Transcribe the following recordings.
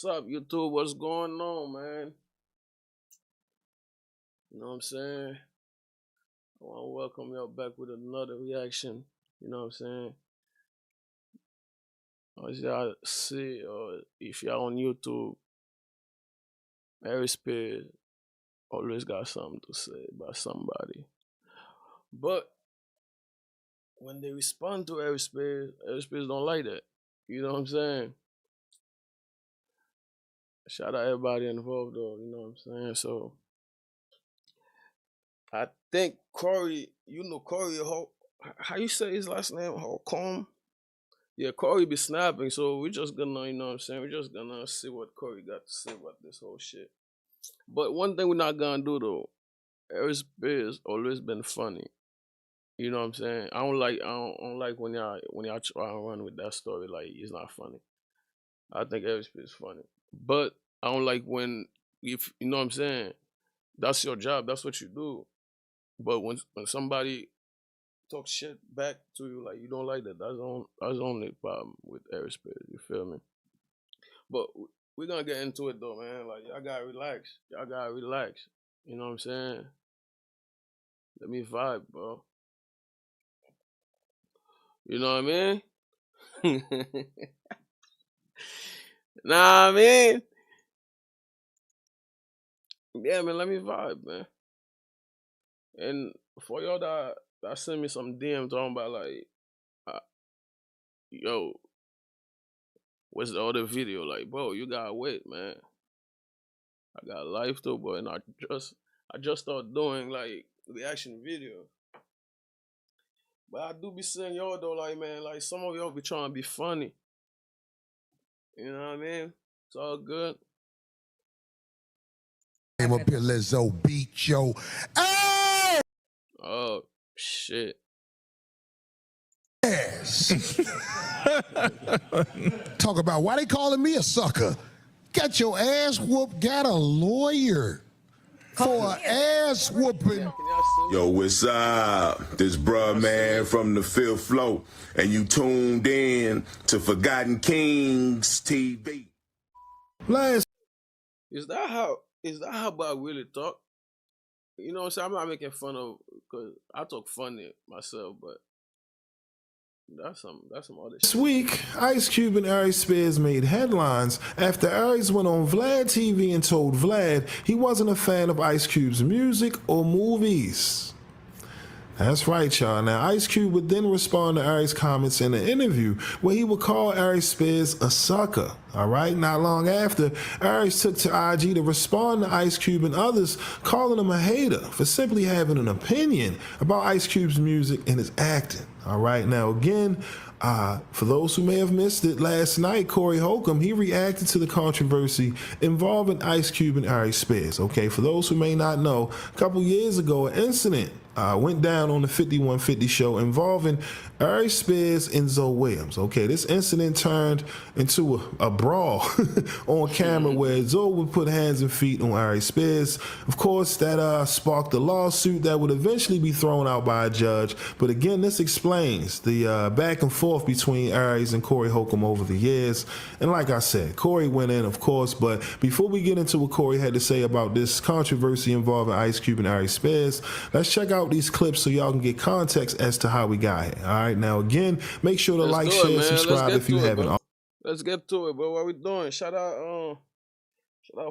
What's up, YouTube? What's going on, man? You know what I'm saying? I want to welcome y'all back with another reaction. You know what I'm saying? As y'all see, or if y'all on YouTube, Aries always got something to say about somebody. But when they respond to Aries don't like that. You know what I'm saying? Shout out everybody involved though, you know what I'm saying? So I think Corey, Corey, how you say his last name? Holcomb? Yeah, Corey be snapping, so we're just gonna, you know what I'm saying? We're just gonna see what Corey got to say about this whole shit. But one thing we're not gonna do though, Aries always been funny. You know what I'm saying? I don't like when y'all try and run with that story like it's not funny. I think Aries is funny. But I don't like when, if you know what I'm saying, that's your job, that's what you do. But when somebody talks shit back to you, like you don't like that, that's the only problem with Aries, you feel me? But we're gonna get into it though, man. Like y'all gotta relax. Y'all gotta relax. You know what I'm saying? Let me vibe, bro. You know what I mean? Nah, I mean. Yeah, man, let me vibe, man. And for y'all that send me some DM talking about like, yo, what's the other video? Like, bro, you gotta wait, man. I got life too, bro, and I just started doing like reaction videos. But I do be saying y'all though, like man, like some of y'all be trying to be funny. You know what I mean? It's all good. Came up here, Lizzo beat yo. Hey! Oh shit. Yes. Talk about why they calling me a sucker. Got your ass whooped, got a lawyer for an ass whooping. Yo, what's up? This bruh man from the fifth floor, and you tuned in to Forgotten Kings TV. Is that how I really talk? You know what I'm saying? I'm not making fun of, because I talk funny myself, but that's some other shit. This week, Ice Cube and Aries Spears made headlines after Aries went on Vlad TV and told Vlad he wasn't a fan of Ice Cube's music or movies. That's right, y'all. Now, Ice Cube would then respond to Aries' comments in an interview where he would call Aries Spears a sucker. All right, not long after, Aries took to IG to respond to Ice Cube and others, calling him a hater for simply having an opinion about Ice Cube's music and his acting. All right, now again, for those who may have missed it, last night, Corey Holcomb, he reacted to the controversy involving Ice Cube and Aries Spears. Okay, for those who may not know, a couple years ago, an incident went down on the 5150 show involving Aries Spears and Zoe Williams. Okay, this incident turned into a brawl on camera where Zoe would put hands and feet on Aries Spears. Of course, that sparked a lawsuit that would eventually be thrown out by a judge. But again, this explains the back and forth between Aries and Corey Holcomb over the years. And like I said, Corey went in, of course. But before we get into what Corey had to say about this controversy involving Ice Cube and Aries Spears, let's check out these clips so y'all can get context as to how we got here. All right, now again, make sure to like, share, subscribe if you haven't. Let's get to it, bro. What we doing? Shout out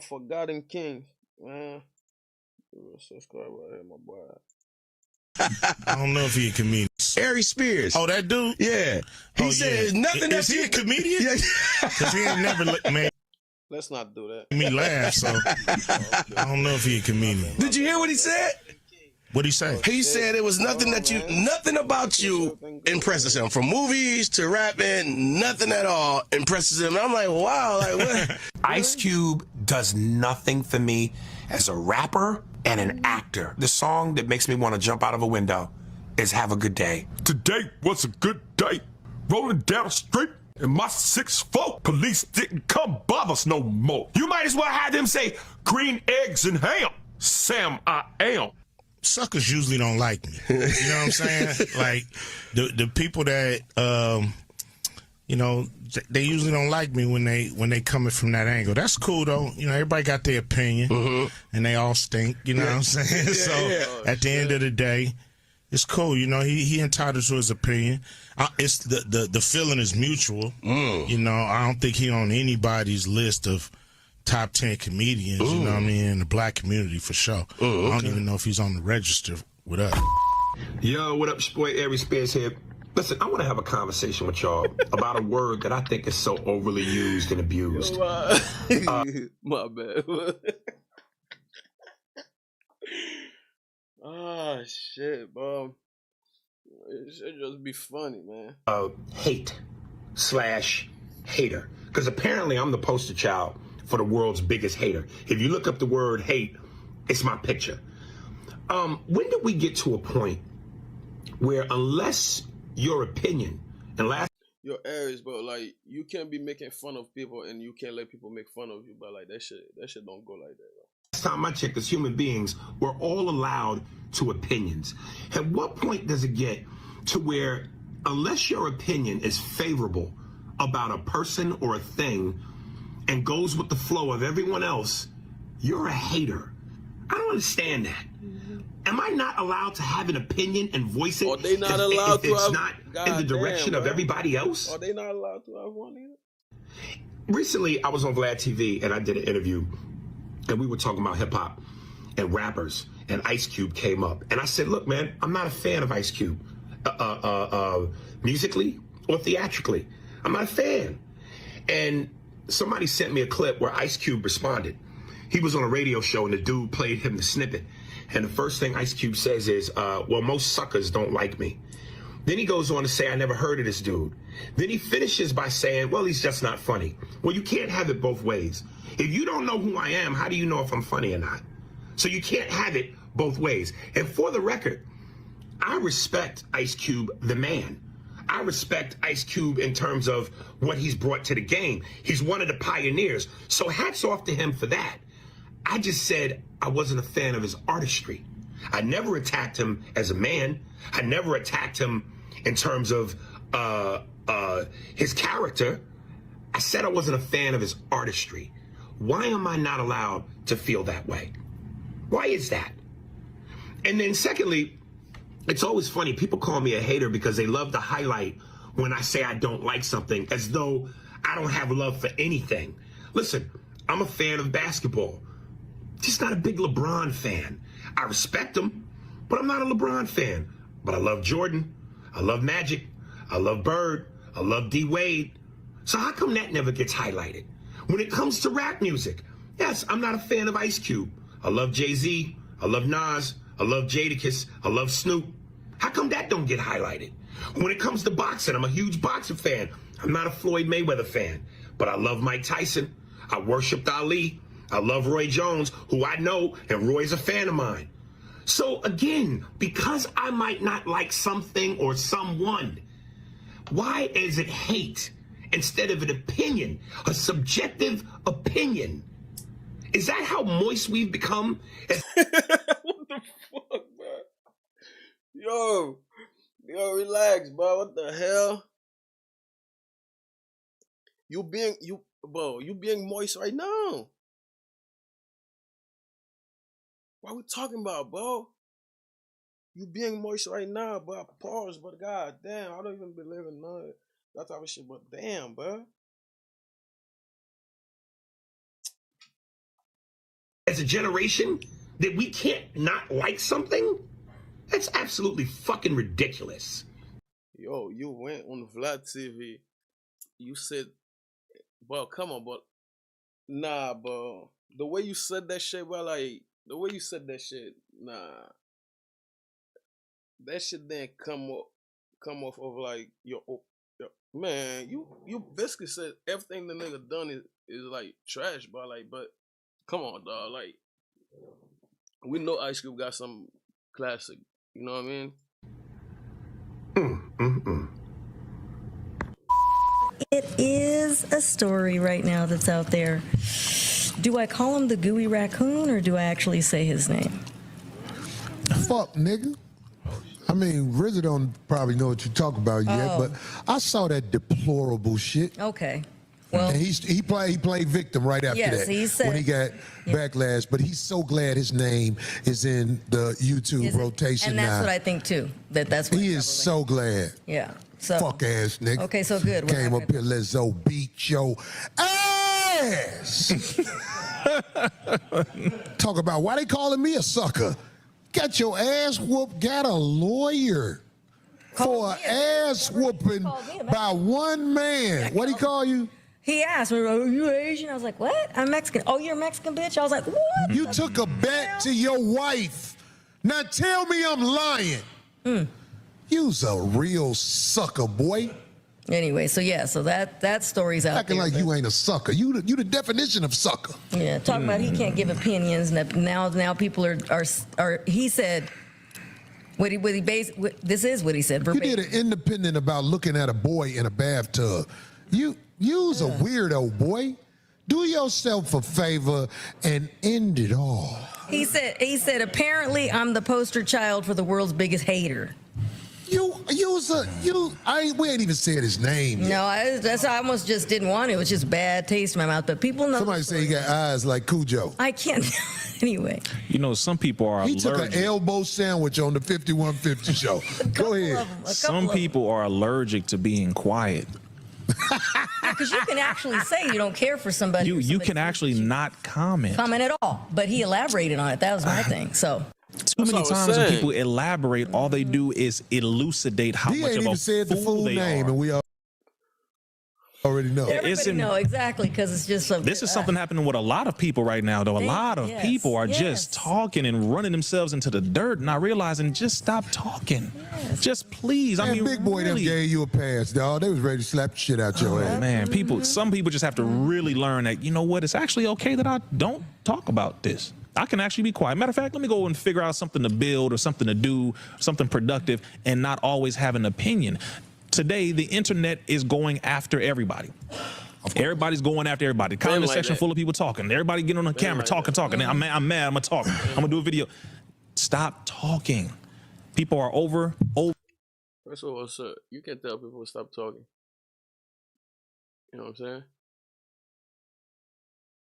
Forgotten Kings, man. Subscribe right here, my boy. I don't know if he a comedian. Aries Spears. Oh, that dude? Yeah. He said nothing. Is he a comedian? Yeah. Because he ain't never made Let's not do that. me laugh, so I don't know if he a comedian. Did you hear what he said? What'd he say? He said it was nothing nothing about you impresses him. From movies to rapping, nothing at all impresses him. And I'm like, wow, like what? Ice Cube does nothing for me as a rapper and an actor. The song that makes me want to jump out of a window is Have a Good Day. Today was a good day. Rolling down the street in my 6'4". Police didn't come bother us no more. You might as well have them say green eggs and ham. Sam, I am. Suckers usually don't like me. You know what I'm saying? Like the people that you know, they usually don't like me when they coming from that angle. That's cool though. You know, everybody got their opinion, and they all stink. You know what I'm saying? So at the end of the day, it's cool. You know, he entitled to his opinion. It's the feeling is mutual. You know, I don't think he on anybody's list of top 10 comedians. You know what I mean, in the black community for sure. I don't even know if he's on the register with us. Yo, what up, it's your boy Aries Spears here. Listen, I want to have a conversation with y'all about a word that I think is so overly used and abused. My bad. Ah, shit, bro. It should just be funny, man. Hate/hater. Because apparently I'm the poster child for the world's biggest hater. If you look up the word hate, it's my picture. When did we get to a point where unless your opinion and Yo, Aries, bro, like, you can't be making fun of people and you can't let people make fun of you, but like that shit don't go like that, bro. last time I checked, as human beings, we're all allowed to opinions. At what point does it get to where unless your opinion is favorable about a person or a thing and goes with the flow of everyone else, you're a hater? I don't understand that. Am I not allowed to have an opinion and voice it? Are they not allowed if to it's have, not God in the direction damn, of everybody else? Are they not allowed to have one either? Recently, I was on Vlad TV and I did an interview, and we were talking about hip hop and rappers, and Ice Cube came up, and I said, "Look, man, I'm not a fan of Ice Cube, musically or theatrically. I'm not a fan." And somebody sent me a clip where Ice Cube responded. He was on a radio show, and the dude played him the snippet. And the first thing Ice Cube says is, well, most suckers don't like me. Then he goes on to say, I never heard of this dude. Then he finishes by saying, well, he's just not funny. Well, you can't have it both ways. If you don't know who I am, how do you know if I'm funny or not? So you can't have it both ways. And for the record, I respect Ice Cube, the man. I respect Ice Cube in terms of what he's brought to the game. He's one of the pioneers. So hats off to him for that. I just said I wasn't a fan of his artistry. I never attacked him as a man. I never attacked him in terms of his character. I said I wasn't a fan of his artistry. Why am I not allowed to feel that way? Why is that? And then secondly, it's always funny. People call me a hater because they love to highlight when I say I don't like something as though I don't have love for anything. Listen, I'm a fan of basketball. Just not a big LeBron fan. I respect him, but I'm not a LeBron fan. But I love Jordan. I love Magic. I love Bird. I love D. Wade. So how come that never gets highlighted? When it comes to rap music, yes, I'm not a fan of Ice Cube. I love Jay-Z. I love Nas. I love Jadakiss. I love Snoop. How come that don't get highlighted? When it comes to boxing, I'm a huge boxing fan. I'm not a Floyd Mayweather fan, but I love Mike Tyson. I worshiped Ali. I love Roy Jones, who I know, and Roy's a fan of mine. So again, because I might not like something or someone, why is it hate instead of an opinion, a subjective opinion? Is that how moist we've become? What the fuck, bro? Yo, relax, bro. What the hell? You being moist right now. What we talking about, bro? You being moist right now, bro. Pause, but god damn, I don't even believe in none of that type of shit, but damn, bro. As a generation, that we can't not like something? That's absolutely fucking ridiculous. Yo, you went on Vlad TV. You said, bro, come on, but nah, bro. The way you said that shit, bro, like, the way you said that shit, nah. That shit didn't come off of like your man. You basically said everything the nigga done is like trash, bro. Like, but come on, dog. Like, we know Ice Cube got some classic. You know what I mean? It is a story right now that's out there. Do I call him the gooey raccoon or do I actually say his name? Fuck, nigga. I mean, RZA don't probably know what you talk about yet, but I saw that deplorable shit. Okay. Well, And he played victim right after Yes, that he said- when he got backlash. But he's so glad his name is in the YouTube rotation and that's now. what I think too. That's what He is so glad. Yeah. So Fuck ass nigga. Okay, so good. We're Came not up here, let's go beat your ass. Talk about why they calling me a sucker. Got your ass whooped. Got a lawyer for an ass whooping by one man. What he call you? He asked me, "Are you Asian?" I was like, "What? I'm Mexican." "Oh, you're a Mexican, bitch." I was like, "What?" You took a bet to your wife. Now tell me I'm lying. You's a real sucker, boy. Anyway, so yeah, so that story's out Acting there. like you ain't a sucker. You the definition of sucker. Yeah, talking about he can't give opinions, and that now people are. He said, this is what he said. You Verbatim. did an independent about looking at a boy in a bathtub. You's a weirdo, boy. Do yourself a favor and end it all. He said apparently I'm the poster child for the world's biggest hater. We ain't even said his name yet. No, I almost just didn't want to. It was just bad taste in my mouth. But people know. Somebody say he got eyes like Cujo. I can't. Anyway. You know, some people are He allergic. took an elbow sandwich on the 5150 show. Go ahead. Some people are allergic to being quiet. Because you can actually say you don't care for somebody. You can actually not comment at all. But he elaborated on it. That was my thing. So. Too many times when people elaborate, all they do is elucidate how He much ain't of even a said the fool full they name, are. and we already know. Everybody know exactly because it's just something. This is something happening with a lot of people right now, though. A lot of people are just talking and running themselves into the dirt, not realizing just stop talking. Just please. Man, I mean, big boy really. them gave you a pass, dog. They was ready to slap the shit out your ass. Man, some people just have to really learn that, you know what, it's actually okay that I don't talk about this. I can actually be quiet. Matter of fact, let me go and figure out something to build or something to do, something productive, and not always have an opinion. Today, the internet is going after everybody. Everybody's going after everybody. Comment section full of people talking. Everybody getting on the camera, talking. I'm mad, I'm gonna talk. I'm gonna do a video. Stop talking. People are over. First of all, sir, you can't tell people to stop talking. You know what I'm saying?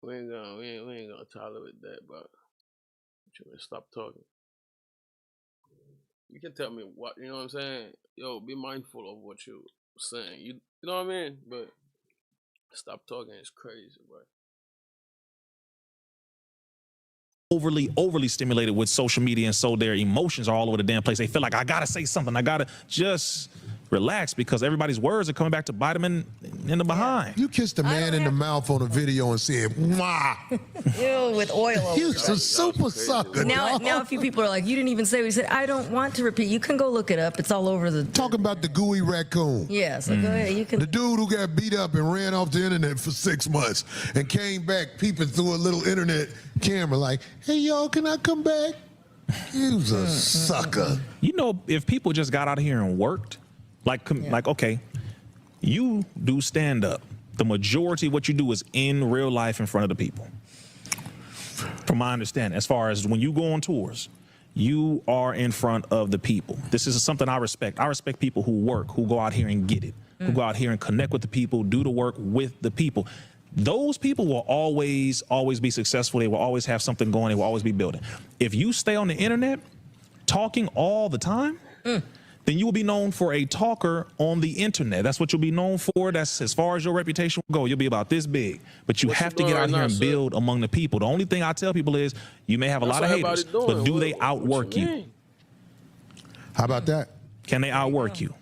We ain't gonna tolerate that, but you gonna stop talking. You can tell me what, you know what I'm saying? Yo, be mindful of what you're saying. You know what I mean? But stop talking, it's crazy, bro. Overly stimulated with social media, and so their emotions are all over the damn place. They feel like I gotta say something. I gotta just relax, because everybody's words are coming back to bite them in the behind. You kissed a man in the mouth on a video and said, "Mwah." Ew, with oil over You's it. a super sucker. Now dog. a few people are like, you didn't even say what you said. I don't want to repeat. You can go look it up. It's all over the. Talking about the gooey raccoon. Yeah, so go ahead. You can. The dude who got beat up and ran off the internet for 6 months and came back peeping through a little internet camera like, "Hey, y'all, can I come back?" You's a sucker. You know, if people just got out of here and worked, like okay, you do stand up. The majority of what you do is in real life in front of the people. From my understanding, as far as when you go on tours, you are in front of the people. This is something I respect. I respect people who work, who go out here and get it, who go out here and connect with the people, do the work with the people. Those people will always be successful. They will always have something going. They will always be building. If you stay on the internet talking all the time, then you will be known for a talker on the internet. That's what you'll be known for. That's as far as your reputation will go. You'll be about this big. But you have to get out here and build among the people. The only thing I tell people is you may have a lot of haters, but do they outwork you? How about that? Can they outwork you?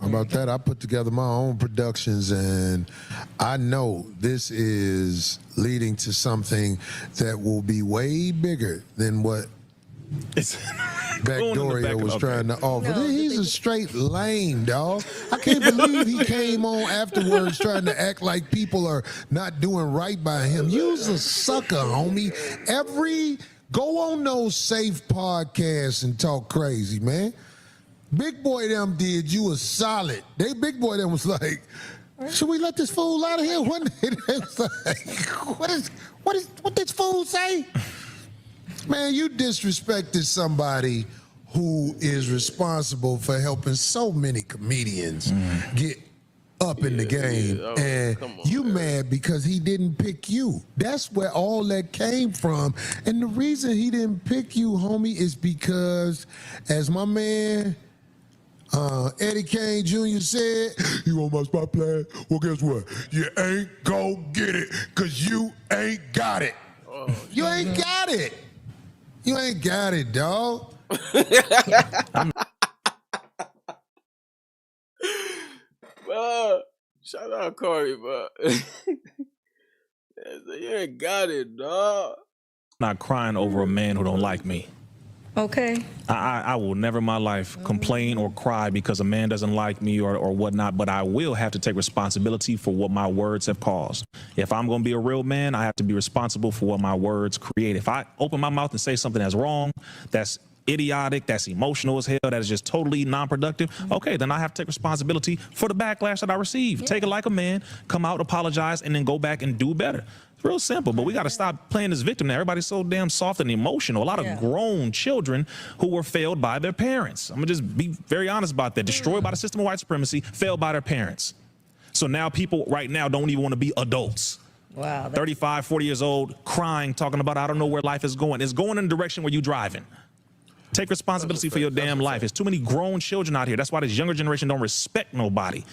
How about that? I put together my own productions, and I know this is leading to something that will be way bigger than what Backdoria was trying to offer. He's a straight lame, dog. I can't believe he came on afterwards trying to act like people are not doing right by him. You's a sucker, homie. Go on those safe podcasts and talk crazy, man. Big Boy them did you a solid. Big Boy them was like, should we let this fool out of here? One day they was like, what this fool say? Man, you disrespected somebody who is responsible for helping so many comedians get up in the game, and you mad because he didn't pick you. That's where all that came from. And the reason he didn't pick you, homie, is because, as my man Eddie Kane Jr. said, you want my spot plan? Well, guess what? You ain't go get it, because you ain't got it. You ain't got it. You ain't got it, dog. Shout out Corey, bro. You ain't got it, dog. Not crying over a man who don't like me. Okay. I will never in my life complain or cry because a man doesn't like me or whatnot, but I will have to take responsibility for what my words have caused. If I'm going to be a real man, I have to be responsible for what my words create. If I open my mouth and say something that's wrong, that's idiotic, that's emotional as hell, that is just totally non-productive, okay, then I have to take responsibility for the backlash that I receive. Take it like a man, come out, apologize, and then go back and do better. It's real simple, but we got to stop playing this victim now. Everybody's so damn soft and emotional. A lot of grown children who were failed by their parents. I'm going to just be very honest about that. Destroyed by the system of white supremacy, failed by their parents. So now people right now don't even want to be adults. Wow. 35, 40 years old, crying, talking about, I don't know where life is going. It's going in the direction where you're driving. Take responsibility for your damn life. There's too many grown children out here. That's why this younger generation don't respect nobody.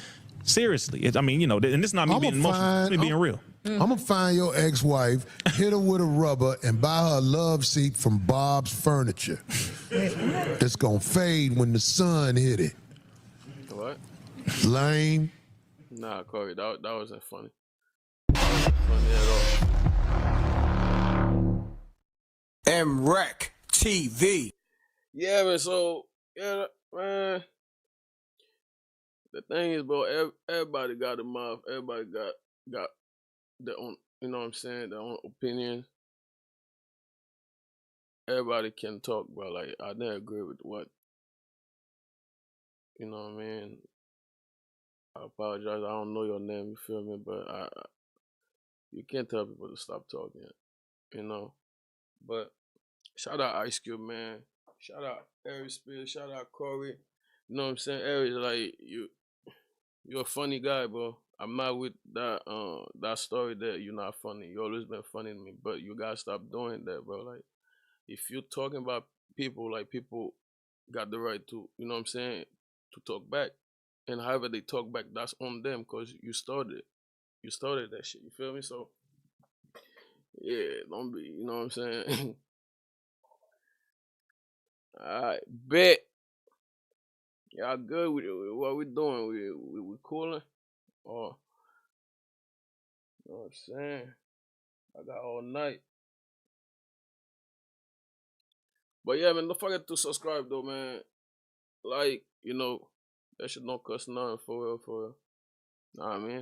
Seriously. I mean, you know, and this is not me being emotional. It's me being real. I'm going to find your ex-wife, hit her with a rubber, and buy her a love seat from Bob's Furniture. It's going to fade when the sun hit it. What? Lame. Nah, Corey, that wasn't funny. That wasn't funny at all. MREC TV. Yeah, man, so, yeah, man. The thing is, bro, everybody got a mouth. Everybody got their own, you know what I'm saying, their own opinions. Everybody can talk, bro. Like, I didn't agree with what, you know what I mean? I apologize. I don't know your name, you feel me? But you can't tell people to stop talking, you know? But shout out Ice Cube, man. Shout out Aries Spears. Shout out Corey. You know what I'm saying? Aries, like, you're a funny guy, bro. I'm not with that story that you're not funny. You always been funny to me, but you gotta stop doing that, bro. Like, if you're talking about people, like, people got the right to, you know what I'm saying, to talk back. And however they talk back, that's on them, because you started it. You started that shit, you feel me? So, yeah, don't be, you know what I'm saying? Alright, bet. Y'all good with what we doing? We cooling? Or, you know what I'm saying? I got all night. But yeah, man, don't forget to subscribe though, man. Like, you know, that shit don't cost nothing for real, for real. Know what I mean?